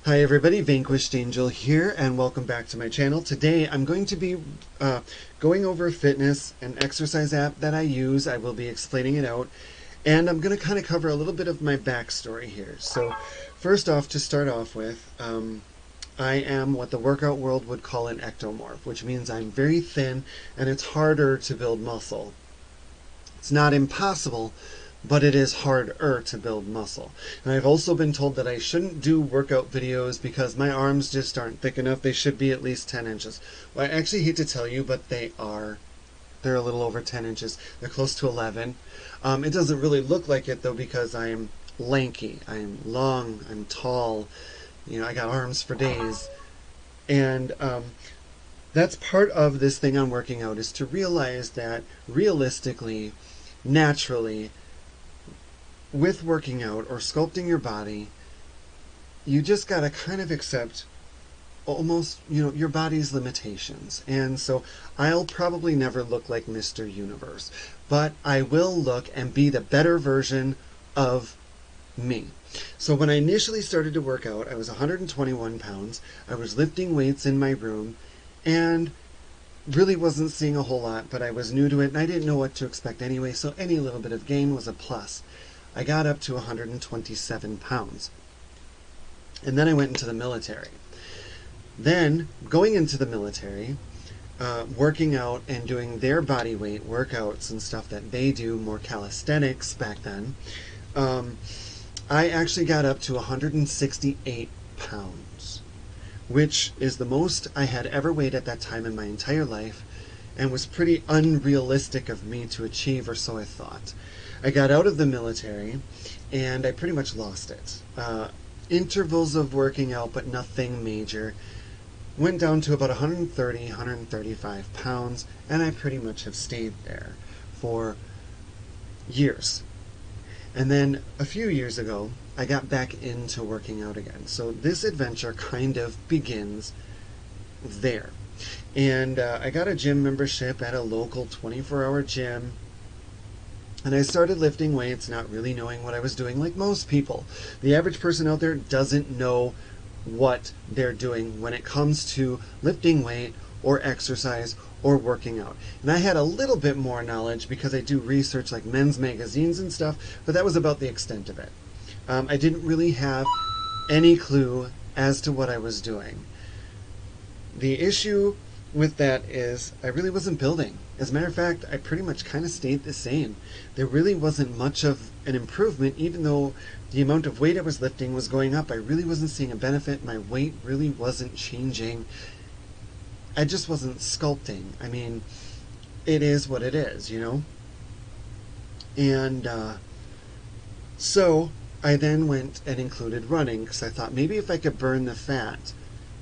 Hi everybody, Vanquished Angel here, and welcome back to my channel. Today I'm going to be going over a fitness and exercise app that I use. I will be explaining it out, and I'm going to kind of cover a little bit of my backstory here. So first off, to start off with, I am what the workout world would call an ectomorph, which means I'm very thin and it's harder to build muscle. It's not impossible, but it is harder to build muscle. And I've also been told that I shouldn't do workout videos because my arms just aren't thick enough. They should be at least 10 inches. Well, I actually hate to tell you, but they are. They're a little over 10 inches. They're close to 11. It doesn't really look like it, though, because I'm lanky. I'm long. I'm tall. You know, I got arms for days. And that's part of this thing on working out, is to realize that realistically, naturally, with working out or sculpting your body, you just gotta kind of accept almost, your body's limitations. And so I'll probably never look like Mr. Universe, but I will look and be the better version of me. So when I initially started to work out, I was 121 pounds. I was lifting weights in my room and really wasn't seeing a whole lot, but I was new to it and I didn't know what to expect anyway, so any little bit of gain was a plus. I got up to 127 pounds. And then I went into the military. Then, going into the military, working out and doing their body weight workouts and stuff that they do, more calisthenics back then, I actually got up to 168 pounds, which is the most I had ever weighed at that time in my entire life, and was pretty unrealistic of me to achieve, or so I thought. I got out of the military and I pretty much lost it. Intervals of working out, but nothing major. Went down to about 130, 135 pounds, and I pretty much have stayed there for years. And then a few years ago, I got back into working out again. So this adventure kind of begins there. And I got a gym membership at a local 24-hour gym. And I started lifting weights, not really knowing what I was doing, like most people. The average person out there doesn't know what they're doing when it comes to lifting weight or exercise or working out. And I had a little bit more knowledge because I do research like men's magazines and stuff, but that was about the extent of it. I didn't really have any clue as to what I was doing. The issue with that is I really wasn't building. As a matter of fact, I pretty much kind of stayed the same. There really wasn't much of an improvement, even though the amount of weight I was lifting was going up. I really wasn't seeing a benefit. My weight really wasn't changing. I just wasn't sculpting. I mean, it is what it is, And so I then went and included running, because I thought maybe if I could burn the fat,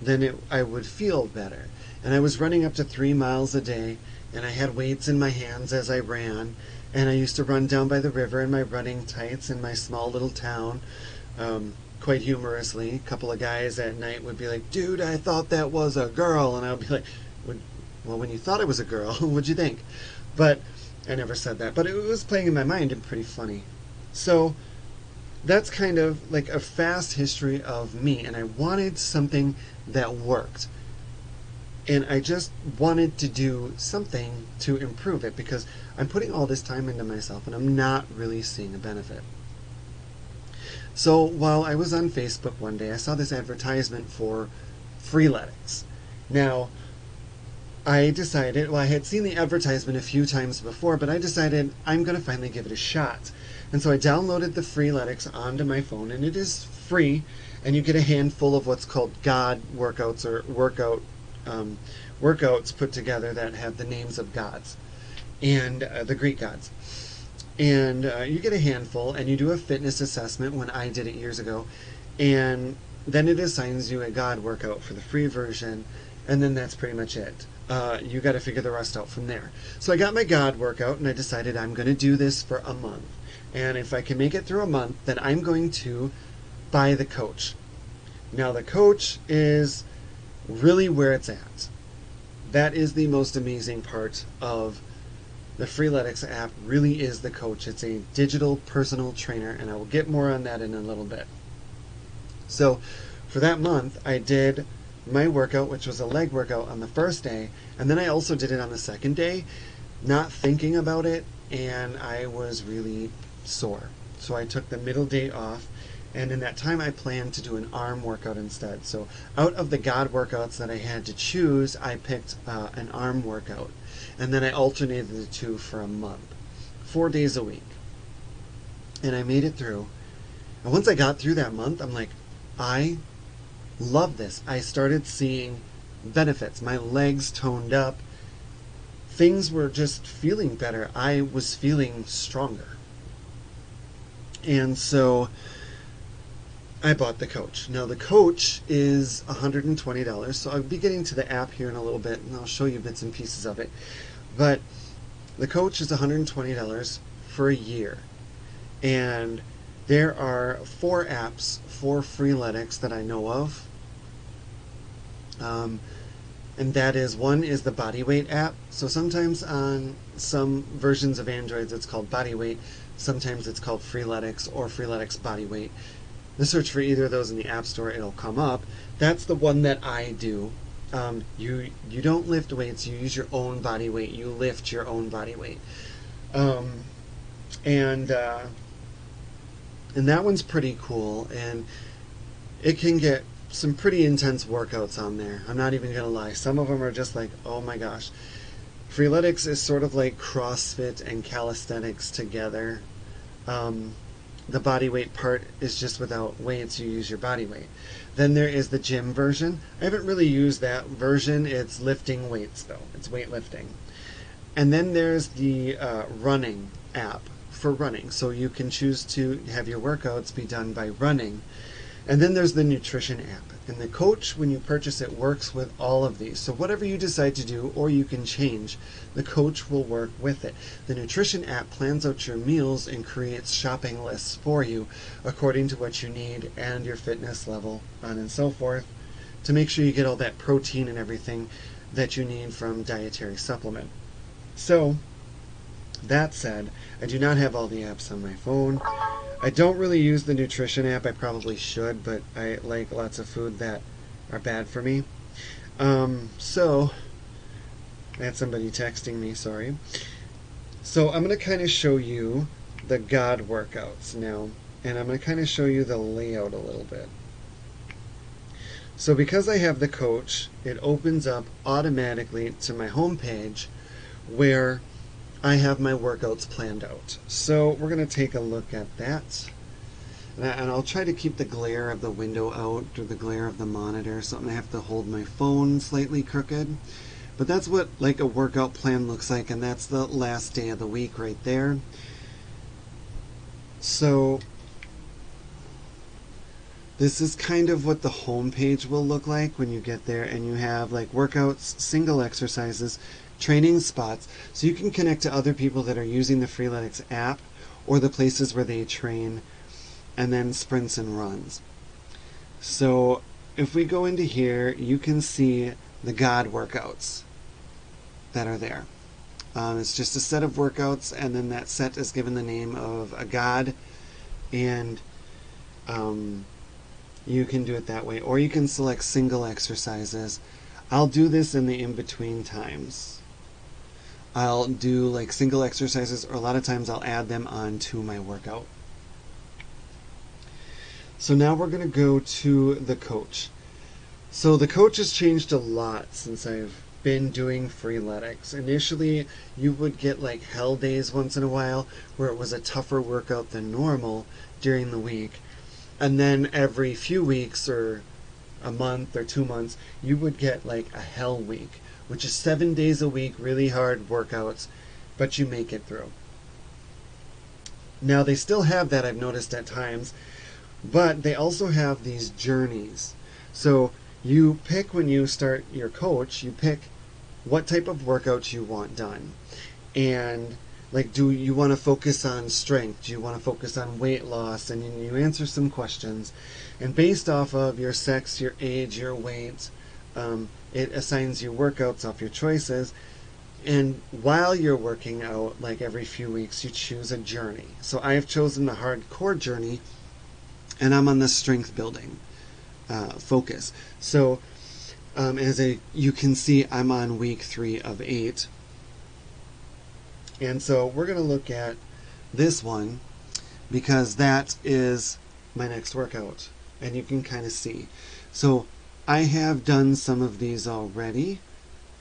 then I would feel better. And I was running up to 3 miles a day, and I had weights in my hands as I ran, and I used to run down by the river in my running tights in my small little town. Quite humorously, a couple of guys at night would be like, "Dude, I thought that was a girl," and I would be like, "Well, when you thought it was a girl, what'd you think?" But I never said that, but it was playing in my mind and pretty funny. So that's kind of like a fast history of me, and I wanted something that worked. And I just wanted to do something to improve it, because I'm putting all this time into myself and I'm not really seeing a benefit. So while I was on Facebook one day, I saw this advertisement for Freeletics. Now, I decided, I had seen the advertisement a few times before, but I decided I'm going to finally give it a shot. And so I downloaded the Freeletics onto my phone, and it is free, and you get a handful of what's called God workouts, or workouts put together that have the names of gods, and the Greek gods. And you get a handful, and you do a fitness assessment when I did it years ago, and then it assigns you a God workout for the free version, and then that's pretty much it. You got to figure the rest out from there. So I got my God workout, and I decided I'm going to do this for a month. And if I can make it through a month, then I'm going to buy the coach. Now the coach is really where it's at. That is the most amazing part of the Freeletics app, really is the coach. It's a digital personal trainer, and I will get more on that in a little bit. So for that month, I did my workout, which was a leg workout, on the first day, and then I also did it on the second day, not thinking about it, and I was really sore. So I took the middle day off, and in that time I planned to do an arm workout instead. So out of the God workouts that I had to choose, I picked an arm workout, and then I alternated the two for a month, 4 days a week. And I made it through. And once I got through that month, I'm like, I love this. I started seeing benefits. My legs toned up. Things were just feeling better. I was feeling stronger. And so I bought the coach. Now the coach is $120. So I'll be getting to the app here in a little bit, and I'll show you bits and pieces of it. But the coach is $120 for a year. And there are 4 apps for Freeletics that I know of. And that is, one is the body weight app. So sometimes on some versions of Androids it's called body weight. Sometimes it's called Freeletics or Freeletics body weight. The search for either of those in the App Store, it'll come up. That's the one that I do. You don't lift weights, you use your own body weight. You lift your own body weight. And that one's pretty cool, and it can get some pretty intense workouts on there. I'm not even gonna lie. Some of them are just like, oh my gosh. Freeletics is sort of like CrossFit and calisthenics together. The body weight part is just without weights, you use your body weight. Then there is the gym version. I haven't really used that version. It's lifting weights though. It's weightlifting. And then there's the running app for running. So you can choose to have your workouts be done by running. And then there's the nutrition app. And the coach, when you purchase it, works with all of these. So whatever you decide to do, or you can change, the coach will work with it. The nutrition app plans out your meals and creates shopping lists for you according to what you need and your fitness level, on and so forth, to make sure you get all that protein and everything that you need from dietary supplement. So, that said, I do not have all the apps on my phone. I don't really use the nutrition app. I probably should, but I like lots of food that are bad for me. So, I had somebody texting me, sorry. So I'm going to kind of show you the God workouts now, and I'm going to kind of show you the layout a little bit. So because I have the coach, it opens up automatically to my home page where I have my workouts planned out. So we're going to take a look at that. And I'll try to keep the glare of the window out, or the glare of the monitor, so I'm going to have to hold my phone slightly crooked. But that's what like a workout plan looks like, and that's the last day of the week right there. So this is kind of what the home page will look like when you get there, and you have like workouts, single exercises, training spots, so you can connect to other people that are using the Freeletics app or the places where they train, and then sprints and runs. So if we go into here, you can see the God workouts that are there. It's just a set of workouts, and then that set is given the name of a God, and you can do it that way, or you can select single exercises. I'll do this in the in-between times. I'll do like single exercises, or a lot of times I'll add them onto my workout. So now we're going to go to the coach. So the coach has changed a lot since I've been doing Freeletics. Initially, you would get like hell days once in a while where it was a tougher workout than normal during the week. And then every few weeks or a month or 2 months, you would get like a hell week, which is 7 days a week, really hard workouts, but you make it through. Now they still have that, I've noticed at times, but they also have these journeys. So you pick, when you start your coach, you pick what type of workouts you want done. And like, do you want to focus on strength? Do you want to focus on weight loss? And you answer some questions. And based off of your sex, your age, your weight, it assigns you workouts off your choices. And while you're working out, like every few weeks, you choose a journey. So I have chosen the hardcore journey, and I'm on the strength building focus. So you can see, I'm on week 3 of 8. And so we're going to look at this one because that is my next workout. And you can kind of see. So I have done some of these already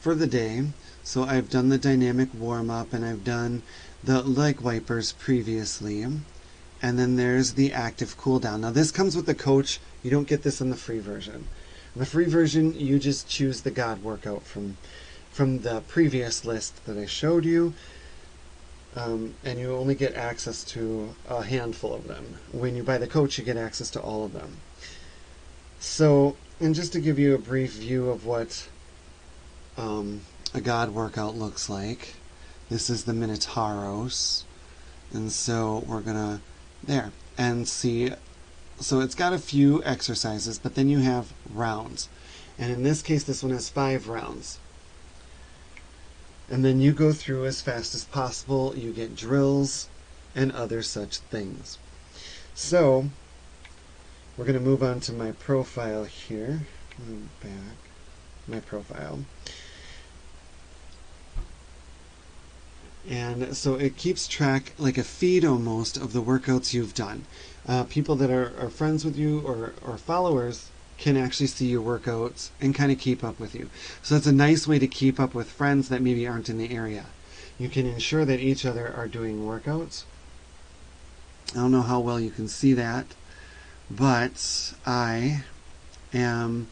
for the day. So I've done the dynamic warm-up and I've done the leg wipers previously. And then there's the active cool down. Now this comes with the coach. You don't get this in the free version. In the free version, you just choose the God workout from the previous list that I showed you. And you only get access to a handful of them. When you buy the coach, you get access to all of them. So, and just to give you a brief view of what a God workout looks like, this is the Minotauros. And so we're gonna, there, and see, so it's got a few exercises, but then you have rounds. And in this case, this one has 5 rounds. And then you go through as fast as possible. You get drills and other such things. So we're going to move on to my profile here. Move back. My profile. And so it keeps track, like a feed almost, of the workouts you've done. People that are friends with you or followers can actually see your workouts and kind of keep up with you. So that's a nice way to keep up with friends that maybe aren't in the area. You can ensure that each other are doing workouts. I don't know how well you can see that, but I am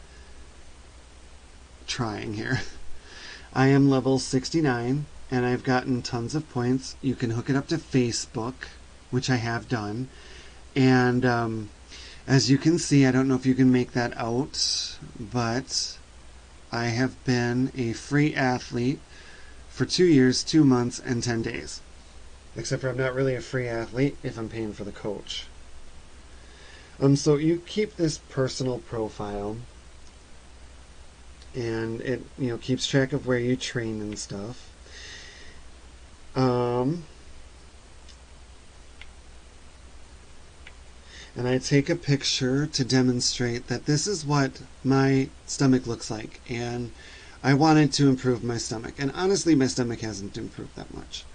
trying here. I am level 69 and I've gotten tons of points. You can hook it up to Facebook, which I have done, and as you can see, I don't know if you can make that out, but I have been a free athlete for 2 years, 2 months, and 10 days. Except for I'm not really a free athlete if I'm paying for the coach. So you keep this personal profile, and it keeps track of where you train and stuff. And I take a picture to demonstrate that this is what my stomach looks like. And I wanted to improve my stomach. And honestly, my stomach hasn't improved that much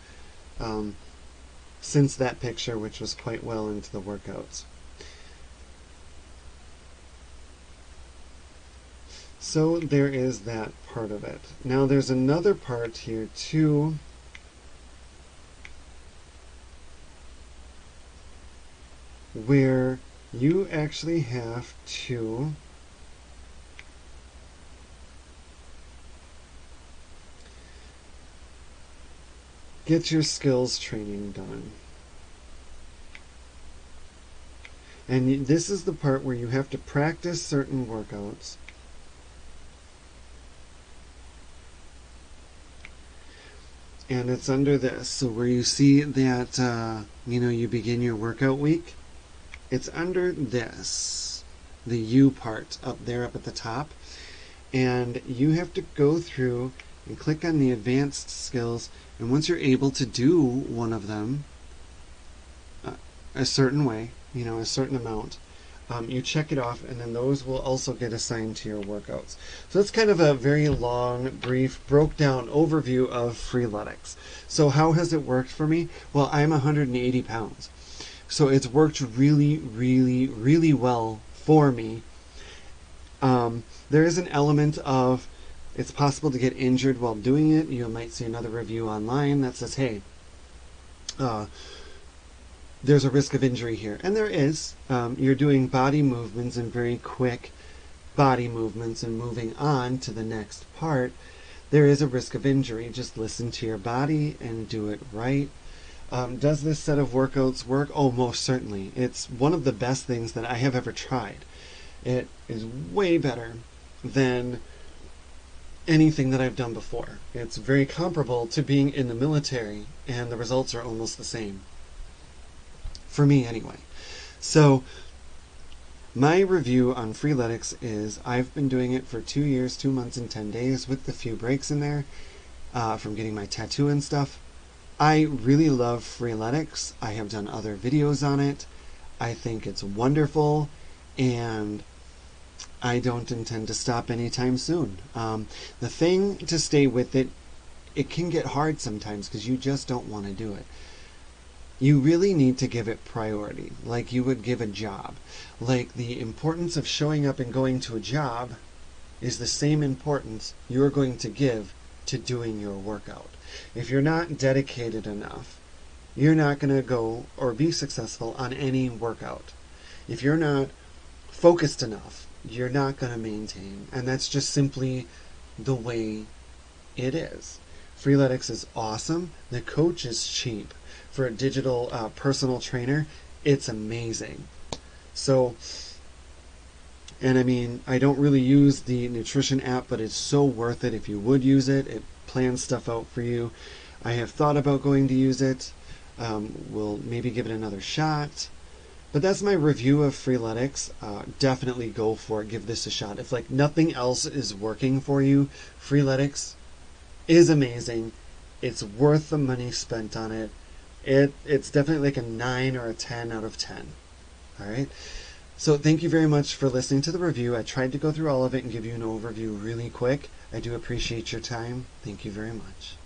since that picture, which was quite well into the workouts. So there is that part of it. Now there's another part here too. Where you actually have to get your skills training done. And this is the part where you have to practice certain workouts. And it's under this. So where you see that, you begin your workout week, it's under this, the U part up there up at the top. And you have to go through and click on the advanced skills. And once you're able to do one of them a certain way, a certain amount, you check it off, and then those will also get assigned to your workouts. So that's kind of a very long, brief, broke down overview of Freeletics. So how has it worked for me? Well, I'm 180 pounds. So it's worked really, really, really well for me. There is an element of it's possible to get injured while doing it. You might see another review online that says, hey, there's a risk of injury here. And there is. You're doing body movements and very quick body movements and moving on to the next part. There is a risk of injury. Just listen to your body and do it right. Does this set of workouts work? Oh, most certainly. It's one of the best things that I have ever tried. It is way better than anything that I've done before. It's very comparable to being in the military, and the results are almost the same. For me, anyway. So, my review on Freeletics is I've been doing it for 2 years, 2 months, and 10 days with a few breaks in there from getting my tattoo and stuff. I really love Freeletics. I have done other videos on it. I think it's wonderful, and I don't intend to stop anytime soon. The thing to stay with it, it can get hard sometimes because you just don't want to do it. You really need to give it priority, like you would give a job. Like the importance of showing up and going to a job is the same importance you're going to give to doing your workout. If you're not dedicated enough, you're not going to go or be successful on any workout. If you're not focused enough, you're not going to maintain. And that's just simply the way it is. Freeletics is awesome. The coach is cheap. For a digital personal trainer, it's amazing. So, and I mean, I don't really use the nutrition app, but it's so worth it if you would use it. It plans stuff out for you. I have thought about going to use it. We'll maybe give it another shot. But that's my review of Freeletics. Definitely go for it. Give this a shot. If like nothing else is working for you, Freeletics is amazing. It's worth the money spent on it. It's definitely like a 9 or a 10 out of 10. All right. So thank you very much for listening to the review. I tried to go through all of it and give you an overview really quick. I do appreciate your time. Thank you very much.